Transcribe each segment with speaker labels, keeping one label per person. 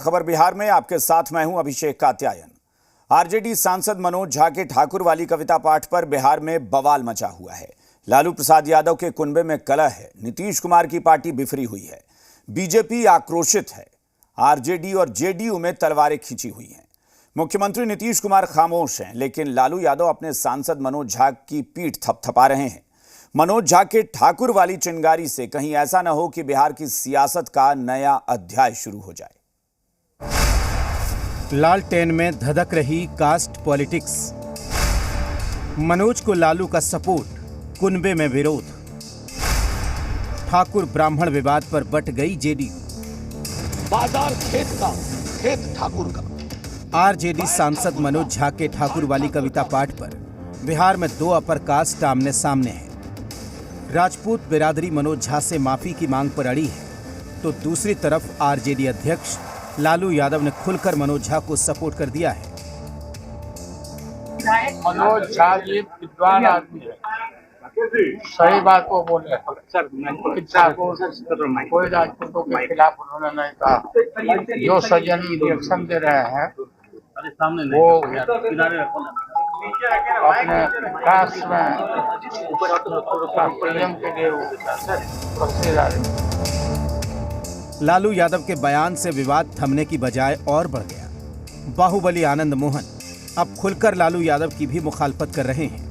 Speaker 1: खबर बिहार में आपके साथ मैं हूं अभिषेक कात्यायन। आरजेडी सांसद मनोज झा के ठाकुरवाली कविता पाठ पर बिहार में बवाल मचा हुआ है। लालू प्रसाद यादव के कुनबे में कलह है। नीतीश कुमार की पार्टी बिफरी हुई है। बीजेपी आक्रोशित है। आरजेडी और जेडीयू में तलवारें खींची हुई हैं। मुख्यमंत्री नीतीश कुमार खामोश हैं, लेकिन लालू यादव अपने सांसद मनोज झा की पीठ थपथपा रहे हैं। मनोज झा के ठाकुरवाली चिंगारी से कहीं ऐसा न हो कि बिहार की सियासत का नया अध्याय शुरू हो जाए।
Speaker 2: लालटेन में धधक रही कास्ट पॉलिटिक्स। मनोज को लालू का सपोर्ट, कुनबे में विरोध। ठाकुर ब्राह्मण विवाद पर बट गई जेडीयू।
Speaker 3: बाजार खेत का, खेत ठाकुर का।
Speaker 2: आरजेडी सांसद मनोज झा के ठाकुरवाली कविता पाठ पर बिहार में दो अपर कास्ट आमने सामने हैं। राजपूत बिरादरी मनोज झा से माफी की मांग पर अड़ी है, तो दूसरी तरफ आरजेडी अध्यक्ष लालू यादव ने खुलकर मनोज झा को सपोर्ट कर दिया है।
Speaker 4: मनोज झा जी विद्वान आदमी है, सही बात को बोले। कोई राजपूतों के खिलाफ उन्होंने नहीं कहा। जो सज्जन रिएक्शन दे रहे हैं वो अपने कास्ट में प्रेम के लिए प्रसिद्ध आदमी।
Speaker 2: लालू यादव के बयान से विवाद थमने की बजाय और बढ़ गया। बाहुबली आनंद मोहन अब खुलकर लालू यादव की भी मुखालफत कर रहे हैं।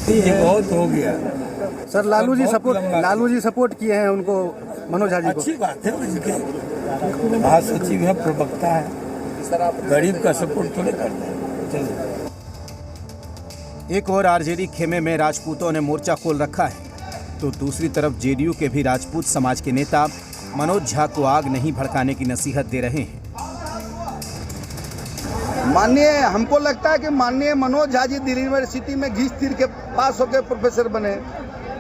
Speaker 5: ये बहुत हो गया
Speaker 6: सर। लालू जी सपोर्ट किए हैं उनको, मनोज झा जी को।
Speaker 5: अच्छी बात है, उनके महासचिव है, प्रवक्ता है, गरीब का सपोर्ट थोड़े करते हैं।
Speaker 2: एक और आरजेडी खेमे में राजपूतों ने मोर्चा खोल रखा है, तो दूसरी तरफ जेडीयू के भी राजपूत समाज के नेता मनोज झा को आग नहीं भड़काने की नसीहत दे रहे हैं।
Speaker 6: हमको लगता है कि माननीय मनोज झा जी दिल्ली यूनिवर्सिटी में घिस तीर के पास होकर प्रोफेसर बने।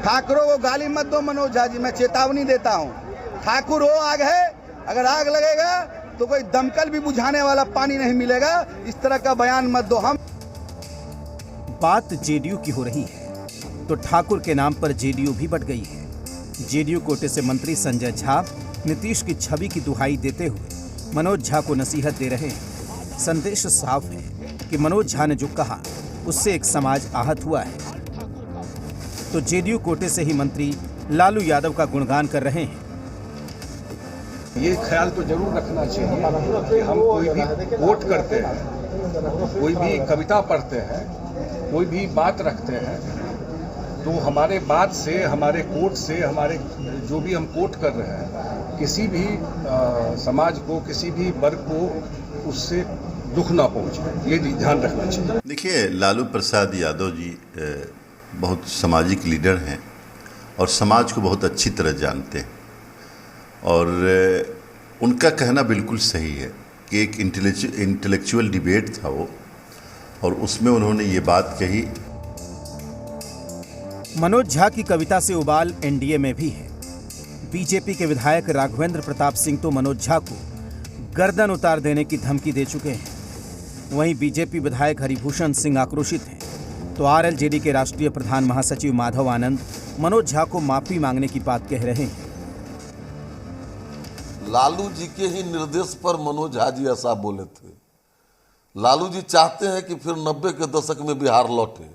Speaker 6: ठाकुरों को गाली मत दो मनोज झा जी, मैं चेतावनी देता हूँ। ठाकुर हो आग है, अगर आग लगेगा तो कोई दमकल भी बुझाने वाला पानी नहीं मिलेगा। इस तरह का बयान मत दो। हम
Speaker 2: बात जेडीयू की हो रही है तो ठाकुर के नाम पर जेडीयू भी बट गई है। जेडीयू कोटे से मंत्री संजय झा नीतीश की छवि की दुहाई देते हुए मनोज झा को नसीहत दे रहे हैं। संदेश साफ है कि मनोज झा ने जो कहा उससे एक समाज आहत हुआ है, तो जेडीयू कोटे से ही मंत्री लालू यादव का गुणगान कर रहे हैं।
Speaker 7: ये ख्याल तो जरूर रखना चाहिए कि हम कोई भी कोट करते हैं, कोई भी कविता पढ़ते हैं, कोई भी बात रखते हैं, तो हमारे बात से, हमारे कोट से, हमारे जो भी हम कोट कर रहे हैं, किसी भी समाज को, किसी भी वर्ग को उससे दुख ना पहुंचे, ये ध्यान रखना चाहिए।
Speaker 8: देखिए, लालू प्रसाद यादव जी बहुत सामाजिक लीडर हैं और समाज को बहुत अच्छी तरह जानते हैं, और उनका कहना बिल्कुल सही है कि एक इंटेलेक्चुअल डिबेट था वो, और उसमें उन्होंने ये बात कही।
Speaker 2: मनोज झा की कविता से उबाल एनडीए में भी है। बीजेपी के विधायक राघवेंद्र प्रताप सिंह तो मनोज झा को गर्दन उतार देने की धमकी दे चुके हैं। वहीं बीजेपी विधायक हरिभूषण सिंह आक्रोशित हैं, तो आरएलजेडी के राष्ट्रीय प्रधान महासचिव माधव आनंद मनोज झा को माफी मांगने की बात कह रहे हैं।
Speaker 9: लालू जी के ही निर्देश पर मनोज झा जी ऐसा बोले थे। लालू जी चाहते हैं कि फिर 90 के दशक में बिहार लौटे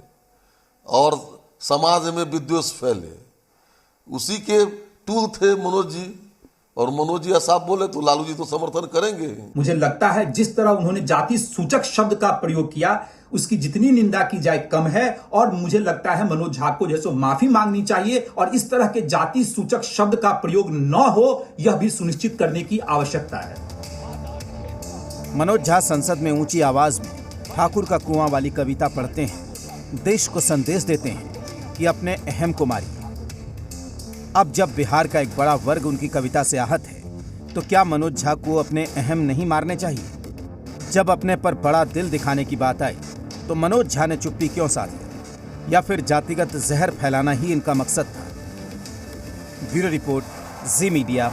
Speaker 9: और समाज में विद्वेष फैले। उसी के टूल थे मनोज जी, और मनोज जी ऐसा बोले तो लालू जी तो समर्थन करेंगे।
Speaker 10: मुझे लगता है जिस तरह उन्होंने जाति सूचक शब्द का प्रयोग किया, उसकी जितनी निंदा की जाए कम है, और मुझे लगता है मनोज झा को जैसे माफी मांगनी चाहिए और इस तरह के जाति सूचक शब्द का प्रयोग न हो, यह भी सुनिश्चित करने की आवश्यकता है।
Speaker 2: मनोज झा संसद में ऊंची आवाज में ठाकुर का कुआं वाली कविता पढ़ते हैं, देश को संदेश देते हैं कि अपने अहम को मारिए। अब जब बिहार का एक बड़ा वर्ग उनकी कविता से आहत है, तो क्या मनोज झा को अपने अहम नहीं मारने चाहिए? जब अपने पर बड़ा दिल दिखाने की बात आई, तो मनोज झा ने चुप्पी क्यों साधी? या फिर जातिगत जहर फैलाना ही इनका मकसद था? ब्यूरो रिपोर्ट, जी मीडिया।